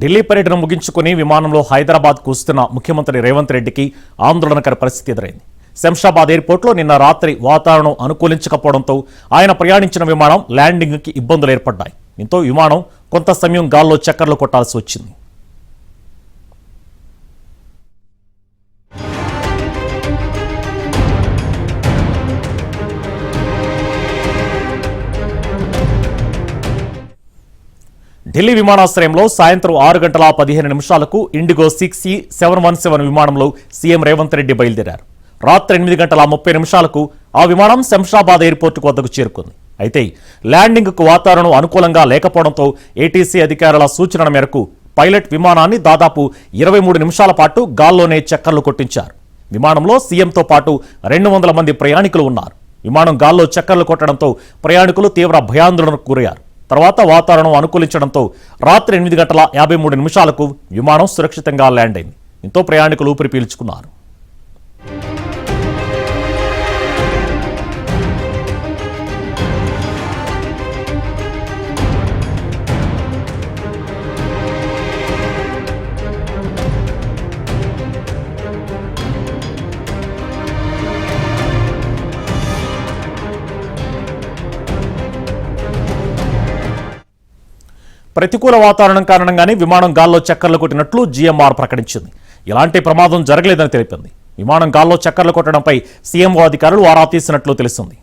ఢిల్లీ పర్యటన ముగించుకుని విమానంలో హైదరాబాద్కు వస్తున్న ముఖ్యమంత్రి రేవంత్ రెడ్డికి ఆందోళనకర పరిస్థితి ఎదురైంది. శంషాబాద్ ఎయిర్పోర్ట్లో నిన్న రాత్రి వాతావరణం అనుకూలించకపోవడంతో ఆయన ప్రయాణించిన విమానం ల్యాండింగ్కి ఇబ్బందులు ఏర్పడ్డాయి. దీంతో విమానం కొంత సమయం గాల్లో చక్కర్లు కొట్టాల్సి వచ్చింది. ఢిల్లీ విమానాశ్రయంలో సాయంత్రం 6:15 ఇండిగో 6E717 విమానంలో సీఎం రేవంత్ రెడ్డి బయలుదేరారు. రాత్రి 8:30 ఆ విమానం శంషాబాద్ ఎయిర్పోర్టుకు వద్దకు చేరుకుంది. అయితే ల్యాండింగ్కు వాతావరణం అనుకూలంగా లేకపోవడంతో ఏటీసీ అధికారుల సూచనల మేరకు పైలట్ విమానాన్ని దాదాపు 23 నిమిషాల పాటు గాల్లోనే చక్కర్లు కొట్టించారు. విమానంలో సీఎంతో పాటు 200 మంది ప్రయాణికులు ఉన్నారు. విమానం గాల్లో చక్కర్లు కొట్టడంతో ప్రయాణికులు తీవ్ర భయాందోళనకు గురయ్యారు. తర్వాత వాతావరణం అనుకూలించడంతో రాత్రి 8:53 విమానం సురక్షితంగా ల్యాండ్ అయింది. దీంతో ప్రయాణికులు ఊపిరి పీల్చుకున్నారు. ప్రతికూల వాతావరణం కారణంగానే విమానం గాల్లో చక్కర్లు కొట్టినట్లు జీఎంఆర్ ప్రకటించింది. ఎలాంటి ప్రమాదం జరగలేదని తెలిపింది. విమానం గాల్లో చక్కర్లు కొట్టడంపై సీఎంఓ అధికారులు ఆరా తీసినట్లు తెలిసింది.